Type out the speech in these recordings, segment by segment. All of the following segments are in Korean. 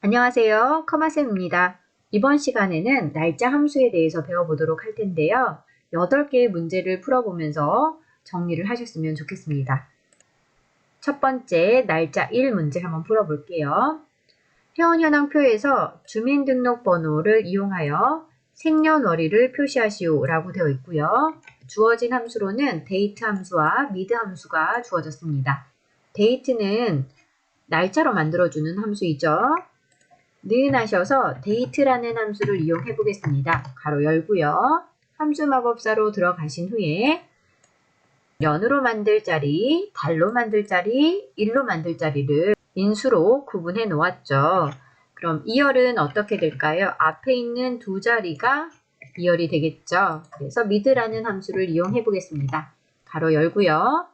안녕하세요. 커마쌤입니다. 이번 시간에는 날짜 함수에 대해서 배워보도록 할 텐데요. 8개의 문제를 풀어보면서 정리를 하셨으면 좋겠습니다. 첫 번째, 날짜 1 문제 한번 풀어볼게요. 회원현황표에서 주민등록번호를 이용하여 생년월일을 표시하시오 라고 되어 있고요. 주어진 함수로는 데이트 함수와 미드 함수가 주어졌습니다. 데이트는 날짜로 만들어주는 함수이죠. 느은하셔서 데이트라는 함수를 이용해 보겠습니다. 가로 열고요. 함수 마법사로 들어가신 후에 년으로 만들 자리, 달로 만들 자리, 일로 만들 자리를 인수로 구분해 놓았죠. 그럼 2열은 어떻게 될까요? 앞에 있는 두 자리가 2열이 되겠죠. 그래서 미드라는 함수를 이용해 보겠습니다. 가로 열고요.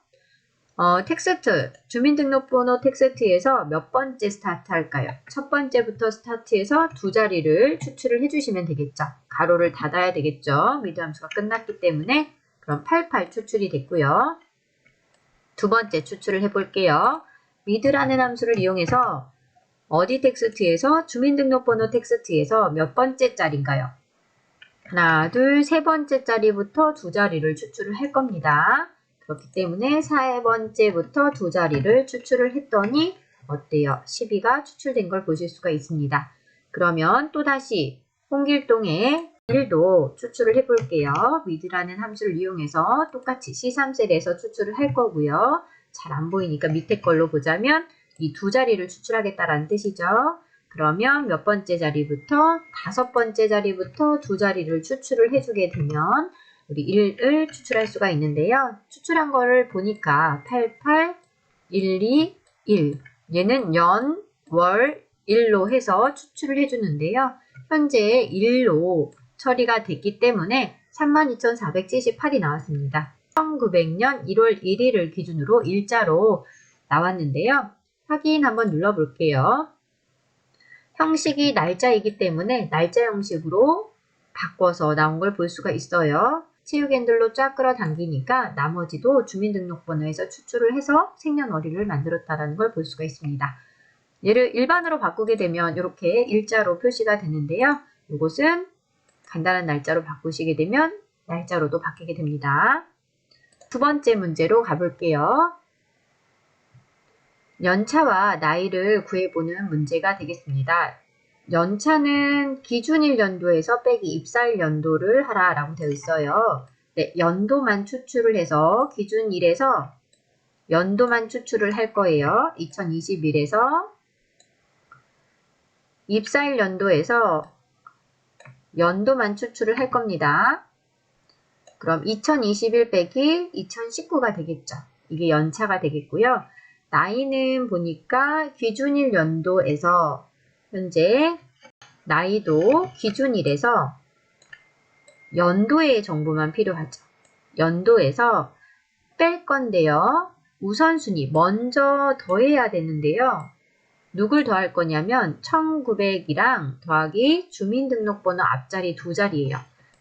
텍스트, 주민등록번호 텍스트에서 몇 번째 스타트 할까요? 첫 번째부터 스타트해서 두 자리를 추출을 해주시면 되겠죠. 가로를 닫아야 되겠죠. 미드 함수가 끝났기 때문에. 그럼 88 추출이 됐고요. 두 번째 추출을 해볼게요. 미드라는 함수를 이용해서 어디 텍스트에서 주민등록번호 텍스트에서 몇 번째 자리인가요? 하나, 둘, 세 번째 자리부터 두 자리를 추출을 할 겁니다. 그렇기 때문에 4번째부터 두 자리를 추출을 했더니 어때요? 12가 추출된 걸 보실 수가 있습니다. 그러면 또다시 홍길동의 1도 추출을 해볼게요. 미드라는 함수를 이용해서 똑같이 C3셀에서 추출을 할 거고요. 잘 안 보이니까 밑에 걸로 보자면 이 두 자리를 추출하겠다라는 뜻이죠. 그러면 몇 번째 자리부터 5번째 자리부터 두 자리를 추출을 해주게 되면 우리 1을 추출할 수가 있는데요. 추출한 거를 보니까 88, 12, 1. 얘는 연, 월, 일로 해서 추출을 해주는데요. 현재 1로 처리가 됐기 때문에 32,478이 나왔습니다. 1900년 1월 1일을 기준으로 일자로 나왔는데요. 확인 한번 눌러볼게요. 형식이 날짜이기 때문에 날짜 형식으로 바꿔서 나온 걸 볼 수가 있어요. 치유 캔들로 쫙 끌어당기니까 나머지도 주민등록번호에서 추출을 해서 생년월일을 만들었다는 걸 볼 수가 있습니다. 얘를 일반으로 바꾸게 되면 이렇게 일자로 표시가 되는데요. 이것은 간단한 날짜로 바꾸시게 되면 날짜로도 바뀌게 됩니다. 두 번째 문제로 가볼게요. 연차와 나이를 구해보는 문제가 되겠습니다. 연차는 기준일 연도에서 빼기 입사일 연도를 하라 라고 되어 있어요. 네, 연도만 추출을 해서 기준일에서 연도만 추출을 할 거예요. 2021에서 입사일 연도에서 연도만 추출을 할 겁니다. 그럼 2021 빼기 2019가 되겠죠. 이게 연차가 되겠고요. 나이는 보니까 기준일 연도에서 현재 나이도 기준일에서 연도의 정보만 필요하죠. 연도에서 뺄 건데요. 우선순위 먼저 더해야 되는데요. 누굴 더할 거냐면 1900이랑 더하기 주민등록번호 앞자리 두 자리예요.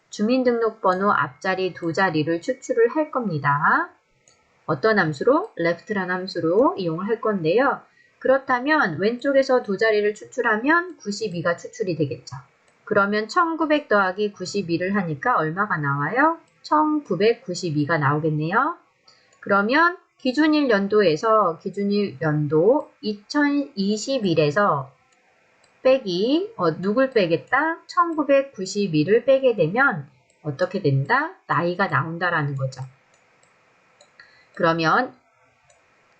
주민등록번호 앞자리 두 자리를 추출을 할 겁니다. 어떤 함수로? left라는 함수로 이용을 할 건데요. 그렇다면 왼쪽에서 두 자리를 추출하면 92가 추출이 되겠죠. 그러면 1900 더하기 92를 하니까 얼마가 나와요? 1992가 나오겠네요. 그러면 기준일 연도에서 기준일 연도 2021에서 빼기 누굴 빼겠다? 1992를 빼게 되면 어떻게 된다? 나이가 나온다라는 거죠. 그러면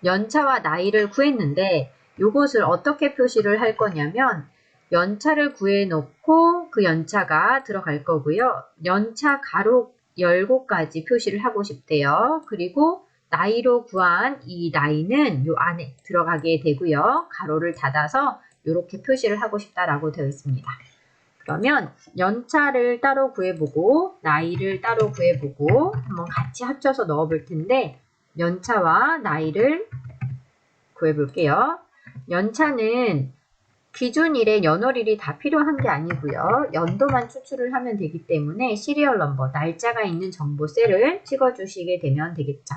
연차와 나이를 구했는데 이것을 어떻게 표시를 할 거냐면 연차를 구해놓고 그 연차가 들어갈 거고요. 연차 가로 열고까지 표시를 하고 싶대요. 그리고 나이로 구한 이 나이는 요 안에 들어가게 되고요. 가로를 닫아서 이렇게 표시를 하고 싶다라고 되어 있습니다. 그러면 연차를 따로 구해보고 나이를 따로 구해보고 한번 같이 합쳐서 넣어볼 텐데 연차와 나이를 구해볼게요. 연차는 기준일에 연월일이 다 필요한 게 아니고요. 연도만 추출을 하면 되기 때문에 시리얼 넘버, 날짜가 있는 정보 셀을 찍어주시게 되면 되겠죠.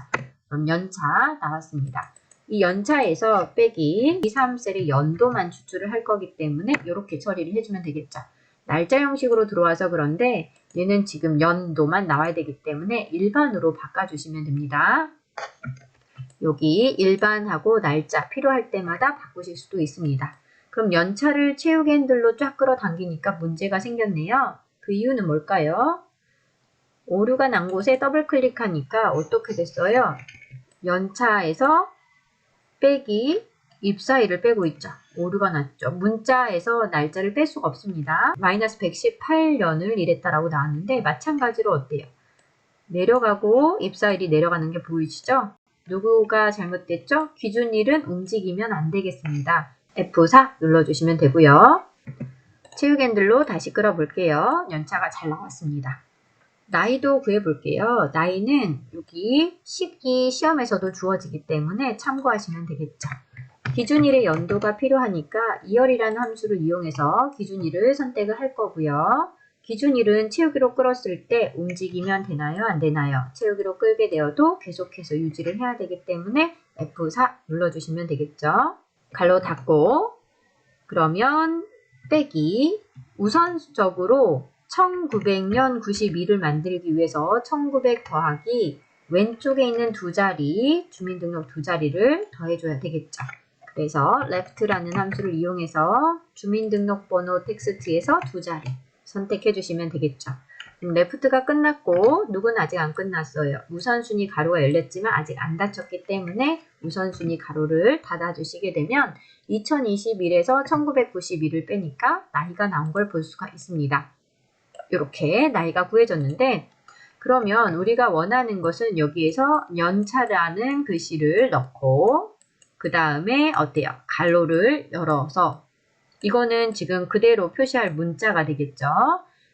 그럼 연차 나왔습니다. 이 연차에서 빼기 2, 3셀의 연도만 추출을 할 거기 때문에 이렇게 처리를 해주면 되겠죠. 날짜 형식으로 들어와서 그런데 얘는 지금 연도만 나와야 되기 때문에 일반으로 바꿔주시면 됩니다. 여기 일반하고 날짜 필요할 때마다 바꾸실 수도 있습니다. 그럼 연차를 채우기 핸들로 쫙 끌어당기니까 문제가 생겼네요. 그 이유는 뭘까요? 오류가 난 곳에 더블 클릭하니까 어떻게 됐어요? 연차에서 빼기 입사일을 빼고 있죠. 오류가 났죠. 문자에서 날짜를 뺄 수가 없습니다. 마이너스 118년을 일했다라고 나왔는데 마찬가지로 어때요? 내려가고 입사일이 내려가는 게 보이시죠? 누구가 잘못됐죠? 기준일은 움직이면 안 되겠습니다. F4 눌러주시면 되고요. 채우기 핸들로 다시 끌어볼게요. 연차가 잘 나왔습니다. 나이도 구해볼게요. 나이는 여기 식기 시험에서도 주어지기 때문에 참고하시면 되겠죠. 기준일의 연도가 필요하니까 2열이라는 함수를 이용해서 기준일을 선택을 할 거고요. 기준일은 채우기로 끌었을 때 움직이면 되나요? 안 되나요? 채우기로 끌게 되어도 계속해서 유지를 해야 되기 때문에 F4 눌러주시면 되겠죠. 가로 닫고 그러면 빼기 우선적으로 1900년 92를 만들기 위해서 1900 더하기 왼쪽에 있는 두 자리, 주민등록 두 자리를 더해줘야 되겠죠. 그래서 left라는 함수를 이용해서 주민등록번호 텍스트에서 두 자리 선택해 주시면 되겠죠. left가 끝났고 누구는 아직 안 끝났어요. 우선순위 가로가 열렸지만 아직 안 닫혔기 때문에 우선순위 가로를 닫아주시게 되면 2021에서 1991을 빼니까 나이가 나온 걸 볼 수가 있습니다. 이렇게 나이가 구해졌는데 그러면 우리가 원하는 것은 여기에서 연차라는 글씨를 넣고 그 다음에 어때요? 가로를 열어서 이거는 지금 그대로 표시할 문자가 되겠죠.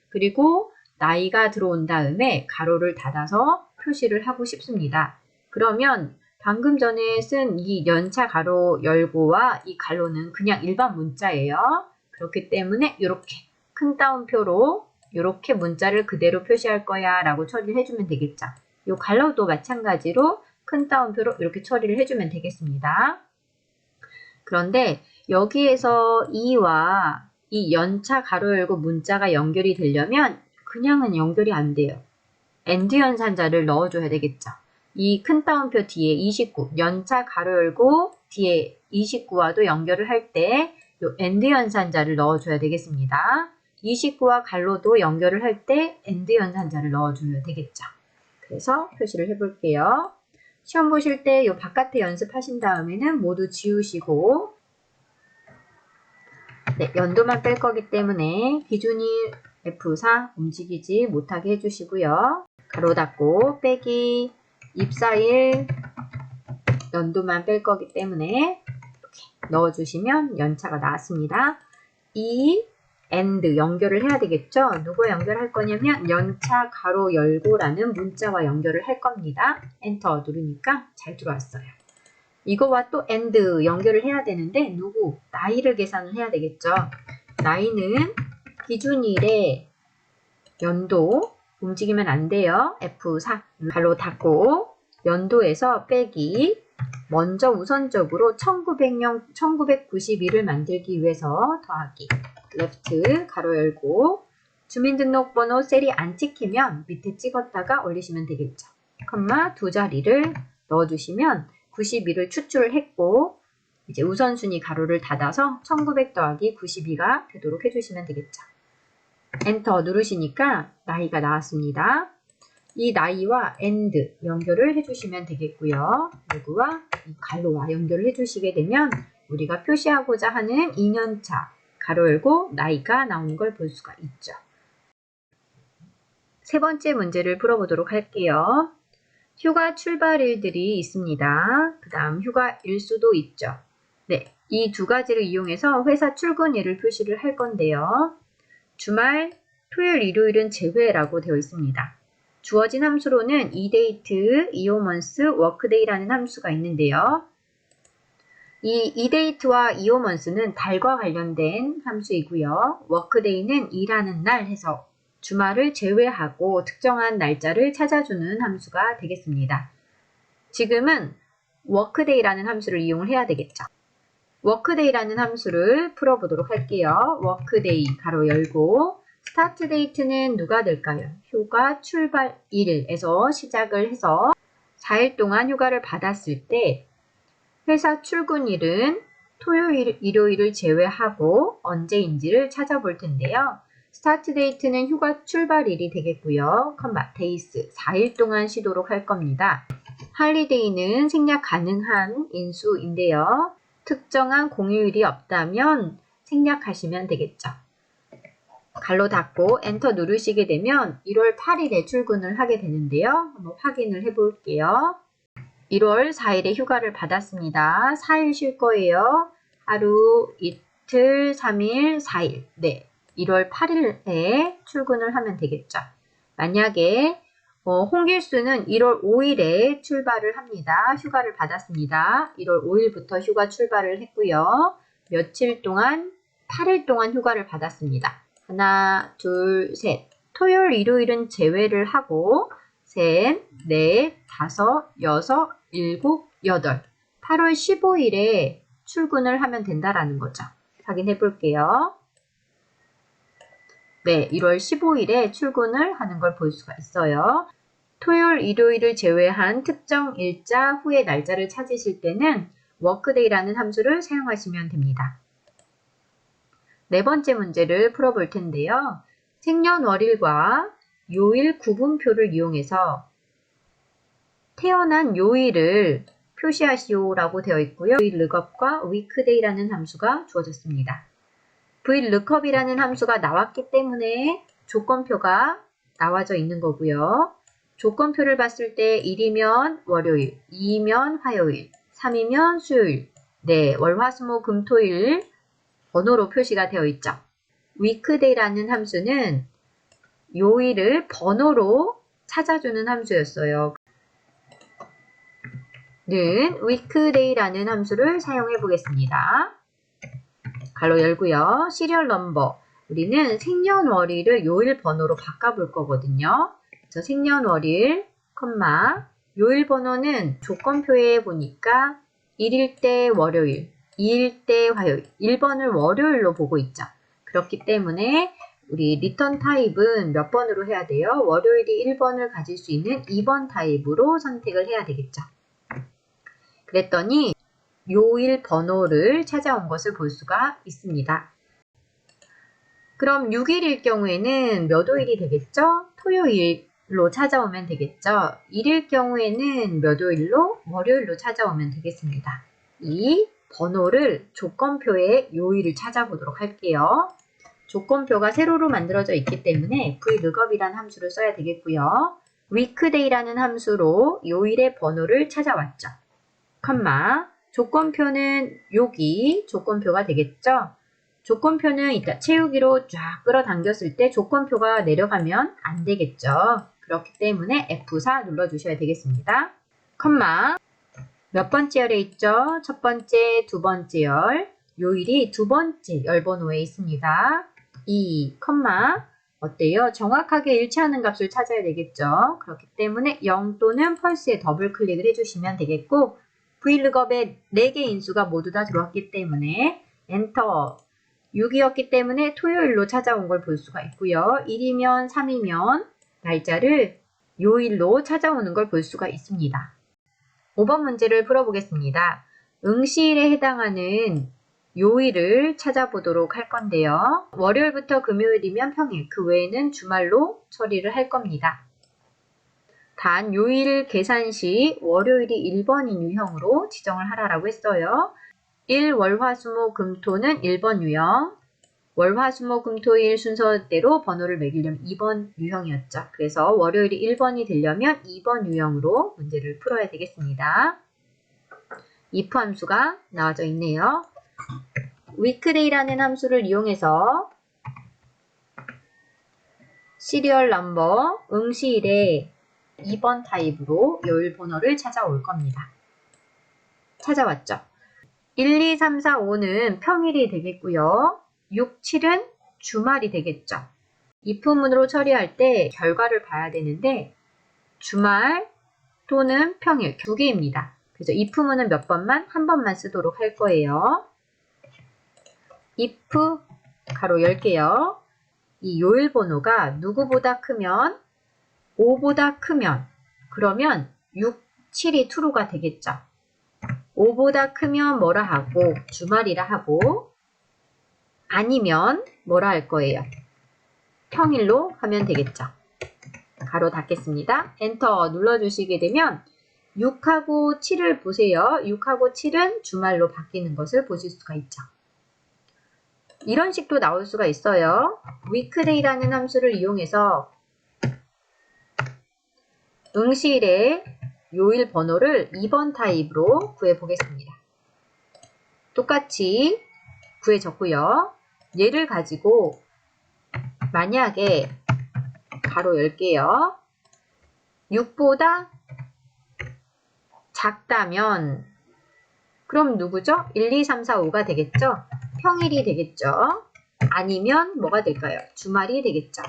그리고 나이가 들어온 다음에 가로를 닫아서 표시를 하고 싶습니다. 그러면 방금 전에 쓴 이 연차 가로 열고와 이 가로는 그냥 일반 문자예요. 그렇기 때문에 이렇게 큰 따옴표로 이렇게 문자를 그대로 표시할 거야 라고 처리를 해주면 되겠죠. 이 가로도 마찬가지로 큰 따옴표로 이렇게 처리를 해주면 되겠습니다. 그런데 여기에서 이와 이 연차 가로 열고 문자가 연결이 되려면 그냥은 연결이 안 돼요. AND 연산자를 넣어줘야 되겠죠. 이 큰 따옴표 뒤에 29, 연차 가로 열고 뒤에 29와도 연결을 할 때 이 AND 연산자를 넣어줘야 되겠습니다. 29와 가로도 연결을 할 때 AND 연산자를 넣어줘야 되겠죠. 그래서 표시를 해볼게요. 시험 보실 때 이 바깥에 연습하신 다음에는 모두 지우시고 네, 연도만 뺄 거기 때문에 기준일 F4 움직이지 못하게 해주시고요. 가로 닫고 빼기 입사일 연도만 뺄 거기 때문에 이렇게 넣어주시면 연차가 나왔습니다. 이 AND 연결을 해야 되겠죠? 누구와 연결할 거냐면 연차 가로 열고라는 문자와 연결을 할 겁니다. 엔터 누르니까 잘 들어왔어요. 이거와 또 AND 연결을 해야 되는데 누구? 나이를 계산을 해야 되겠죠. 나이는 기준일의 연도 움직이면 안 돼요. F4 가로 닫고 연도에서 빼기 먼저 우선적으로 1900년 1991을 만들기 위해서 더하기 left 가로 열고 주민등록번호 셀이 안 찍히면 밑에 찍었다가 올리시면 되겠죠. 컴마 두 자리를 넣어주시면 91을 추출을 했고 이제 우선순위 가로를 닫아서 1900 더하기 92가 되도록 해주시면 되겠죠. 엔터 누르시니까 나이가 나왔습니다. 이 나이와 AND 연결을 해주시면 되겠고요. 누구와 이 가로와 연결을 해주시게 되면 우리가 표시하고자 하는 2년차 가로 열고 나이가 나오는 걸 볼 수가 있죠. 세 번째 문제를 풀어보도록 할게요. 휴가 출발일들이 있습니다. 그 다음 휴가일 수도 있죠. 네, 이 두 가지를 이용해서 회사 출근일을 표시를 할 건데요. 주말, 토요일, 일요일은 제외라고 되어 있습니다. 주어진 함수로는 eDate, eOmonths, workday라는 함수가 있는데요. 이 eDate와 eOmonths는 달과 관련된 함수이고요. workday는 일하는 날 해서 주말을 제외하고 특정한 날짜를 찾아주는 함수가 되겠습니다. 지금은 workday라는 함수를 이용을 해야 되겠죠. workday라는 함수를 풀어보도록 할게요. workday 가로 열고 start date는 누가 될까요? 휴가 출발일에서 시작을 해서 4일 동안 휴가를 받았을 때 회사 출근일은 토요일, 일요일을 제외하고 언제인지를 찾아볼 텐데요. 스타트 데이트는 휴가 출발일이 되겠고요. days 4일 동안 쉬도록 할 겁니다. 할리데이는 생략 가능한 인수인데요. 특정한 공휴일이 없다면 생략하시면 되겠죠. 갈로 닫고 엔터 누르시게 되면 1월 8일에 출근을 하게 되는데요. 한번 확인을 해 볼게요. 1월 4일에 휴가를 받았습니다. 4일 쉴 거예요. 하루, 이틀, 3일, 4일. 네, 1월 8일에 출근을 하면 되겠죠. 만약에 홍길수는 1월 5일에 출발을 합니다. 휴가를 받았습니다. 1월 5일부터 휴가 출발을 했고요. 며칠 동안 8일 동안 휴가를 받았습니다. 하나, 둘, 셋. 토요일, 일요일은 제외를 하고 셋, 넷, 다섯, 여섯, 일곱, 여덟. 8월 15일에 출근을 하면 된다라는 거죠. 확인해 볼게요. 네, 1월 15일에 출근을 하는 걸 볼 수가 있어요. 토요일, 일요일을 제외한 특정 일자 후의 날짜를 찾으실 때는 workday라는 함수를 사용하시면 됩니다. 네 번째 문제를 풀어볼 텐데요. 생년월일과 요일 구분표를 이용해서 태어난 요일을 표시하시오라고 되어 있고요. VLOOKUP과 weekday라는 함수가 주어졌습니다. VLOOKUP이라는 함수가 나왔기 때문에 조건표가 나와져 있는 거고요. 조건표를 봤을 때 1이면 월요일, 2이면 화요일, 3이면 수요일, 네, 월, 화, 수, 목, 금, 토, 일 번호로 표시가 되어 있죠. weekday라는 함수는 요일을 번호로 찾아주는 함수였어요. 는 weekday라는 함수를 사용해 보겠습니다. 갈로 열고요. 시리얼 넘버. 우리는 생년월일을 요일 번호로 바꿔볼 거거든요. 그래서 생년월일, 요일 번호는 조건표에 보니까 1일 때 월요일, 2일 때 화요일, 1번을 월요일로 보고 있죠. 그렇기 때문에 우리 리턴 타입은 몇 번으로 해야 돼요? 월요일이 1번을 가질 수 있는 2번 타입으로 선택을 해야 되겠죠. 그랬더니 요일 번호를 찾아온 것을 볼 수가 있습니다. 그럼 6일일 경우에는 몇 요일이 되겠죠? 토요일로 찾아오면 되겠죠. 1일 경우에는 몇 요일로? 월요일로 찾아오면 되겠습니다. 이 번호를 조건표의 요일을 찾아보도록 할게요. 조건표가 세로로 만들어져 있기 때문에 VLOOKUP이라는 함수를 써야 되겠고요. weekday라는 함수로 요일의 번호를 찾아왔죠. 조건표는 여기 조건표가 되겠죠. 조건표는 이따 채우기로 쫙 끌어당겼을 때 조건표가 내려가면 안 되겠죠. 그렇기 때문에 F4 눌러주셔야 되겠습니다. 몇 번째 열에 있죠? 첫 번째, 두 번째 열. 요일이 두 번째 열 번호에 있습니다. 2, 어때요? 정확하게 일치하는 값을 찾아야 되겠죠. 그렇기 때문에 0 또는 펄스에 더블 클릭을 해주시면 되겠고 VLOOKUP에 4개 인수가 모두 다 들어왔기 때문에 엔터 6이었기 때문에 토요일로 찾아온 걸 볼 수가 있고요. 1이면 3이면 날짜를 요일로 찾아오는 걸 볼 수가 있습니다. 5번 문제를 풀어보겠습니다. 응시일에 해당하는 요일을 찾아보도록 할 건데요. 월요일부터 금요일이면 평일, 그 외에는 주말로 처리를 할 겁니다. 단 요일 계산 시 월요일이 1번인 유형으로 지정을 하라고 했어요. 1, 월, 화, 수, 목, 금, 토는 1번 유형, 월, 화, 수, 목, 금, 토, 일 순서대로 번호를 매기려면 2번 유형이었죠. 그래서 월요일이 1번이 되려면 2번 유형으로 문제를 풀어야 되겠습니다. if 함수가 나와져 있네요. weekday라는 함수를 이용해서 시리얼 넘버 응시일에 2번 타입으로 요일 번호를 찾아올 겁니다. 찾아왔죠. 1, 2, 3, 4, 5는 평일이 되겠고요. 6, 7은 주말이 되겠죠. if문으로 처리할 때 결과를 봐야 되는데 주말 또는 평일 두 개입니다. 그래서 if문은 몇 번만? 한 번만 쓰도록 할 거예요. if 가로 열게요. 이 요일 번호가 누구보다 크면 5보다 크면 그러면 6, 7이 true가 되겠죠. 5보다 크면 뭐라 하고 주말이라 하고 아니면 뭐라 할 거예요. 평일로 하면 되겠죠. 가로 닫겠습니다. 엔터 눌러주시게 되면 6하고 7을 보세요. 6하고 7은 주말로 바뀌는 것을 보실 수가 있죠. 이런 식도 나올 수가 있어요. weekday라는 함수를 이용해서 응시일의 요일 번호를 2번 타입으로 구해보겠습니다. 똑같이 구해졌고요. 얘를 가지고 만약에 가로 열게요. 6보다 작다면 그럼 누구죠? 1, 2, 3, 4, 5가 되겠죠? 평일이 되겠죠? 아니면 뭐가 될까요? 주말이 되겠죠?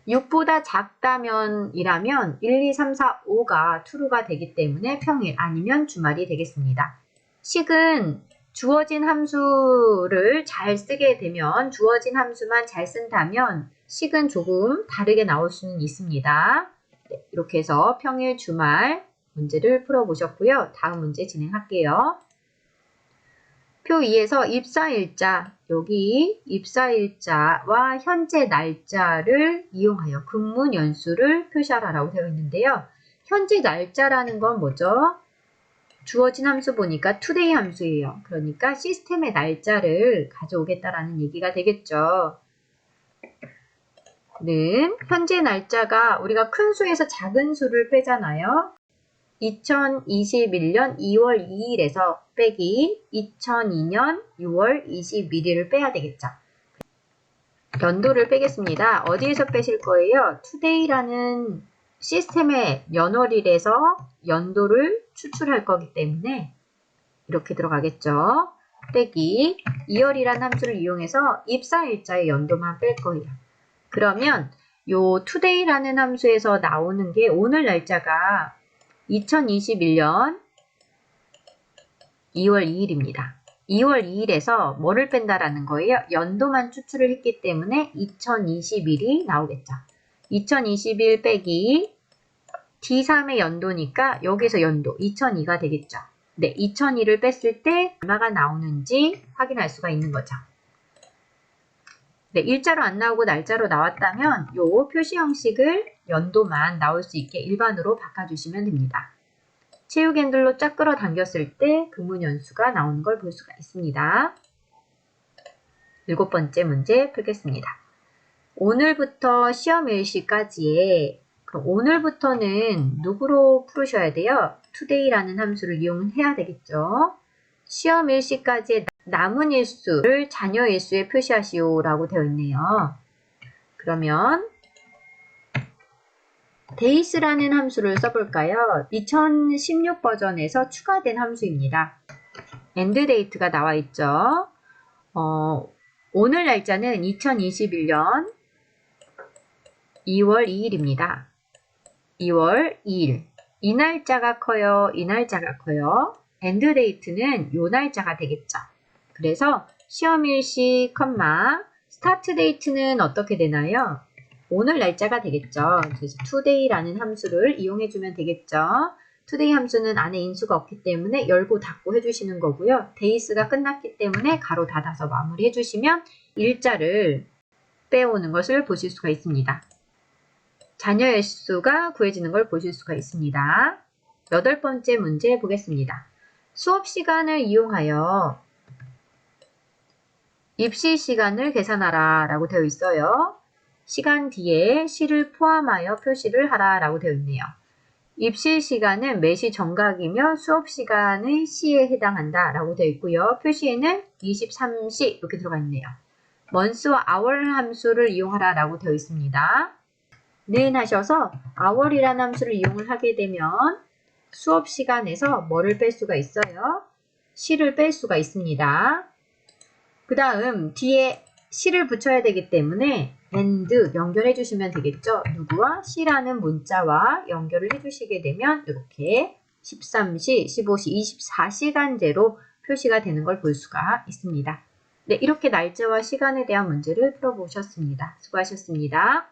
6보다 작다면 이라면 1, 2, 3, 4, 5가 true가 되기 때문에 평일 아니면 주말이 되겠습니다. 식은 주어진 함수를 잘 쓰게 되면 주어진 함수만 잘 쓴다면 식은 조금 다르게 나올 수는 있습니다. 네, 이렇게 해서 평일, 주말 문제를 풀어보셨고요. 다음 문제 진행할게요. 표 2에서 입사일자, 여기 입사일자와 현재 날짜를 이용하여 근무 연수를 표시하라고 되어 있는데요. 현재 날짜라는 건 뭐죠? 주어진 함수 보니까 today 함수예요. 그러니까 시스템의 날짜를 가져오겠다라는 얘기가 되겠죠. 는 현재 날짜가 우리가 큰 수에서 작은 수를 빼잖아요. 2021년 2월 2일에서 빼기 2002년 6월 21일을 빼야 되겠죠. 연도를 빼겠습니다. 어디에서 빼실 거예요? today라는 시스템의 연월일에서 연도를 추출할 거기 때문에 이렇게 들어가겠죠. 빼기 2월이라는 함수를 이용해서 입사일자의 연도만 뺄 거예요. 그러면 요 today라는 함수에서 나오는 게 오늘 날짜가 2021년 2월 2일입니다. 2월 2일에서 뭐를 뺀다라는 거예요? 연도만 추출을 했기 때문에 2021이 나오겠죠. 2021 빼기 D3의 연도니까 여기서 연도 2002가 되겠죠. 네, 2002를 뺐을 때 얼마가 나오는지 확인할 수가 있는 거죠. 네, 일자로 안 나오고 날짜로 나왔다면 요 표시 형식을 연도만 나올 수 있게 일반으로 바꿔주시면 됩니다. 체육 핸들로 쫙 끌어당겼을 때 근무 연수가 나오는 걸 볼 수가 있습니다. 7번째 문제 풀겠습니다. 오늘부터 시험 일시까지의 그럼 오늘부터는 누구로 풀으셔야 돼요? today라는 함수를 이용해야 되겠죠. 시험 일시까지의 남은 일수를 잔여 일수에 표시하시오 라고 되어 있네요. 그러면 days라는 함수를 써볼까요? 2016 버전에서 추가된 함수입니다. end date가 나와 있죠. 오늘 날짜는 2021년 2월 2일입니다. 2월 2일. 이 날짜가 커요? 이 날짜가 커요? end date는 요 날짜가 되겠죠. 그래서 시험일시, start date는 어떻게 되나요? 오늘 날짜가 되겠죠. 그래서 today라는 함수를 이용해주면 되겠죠. today 함수는 안에 인수가 없기 때문에 열고 닫고 해주시는 거고요. days가 끝났기 때문에 가로 닫아서 마무리 해주시면 일자를 빼오는 것을 보실 수가 있습니다. 잔여 일수가 구해지는 걸 보실 수가 있습니다. 8번째 문제 보겠습니다. 수업 시간을 이용하여 입시 시간을 계산하라 라고 되어 있어요. 시간 뒤에 시를 포함하여 표시를 하라 라고 되어 있네요. 입시 시간은 매시 정각이며 수업 시간의 시에 해당한다 라고 되어 있고요. 표시에는 23시 이렇게 들어가 있네요. month와 hour 함수를 이용하라 라고 되어 있습니다. 는 하셔서 hour이라는 함수를 이용을 하게 되면 수업 시간에서 뭐를 뺄 수가 있어요? 시를 뺄 수가 있습니다. 그 다음 뒤에 시를 붙여야 되기 때문에 and 연결해 주시면 되겠죠. 누구와? 시라는 문자와 연결을 해 주시게 되면 이렇게 13시, 15시, 24시간제로 표시가 되는 걸 볼 수가 있습니다. 네, 이렇게 날짜와 시간에 대한 문제를 풀어보셨습니다. 수고하셨습니다.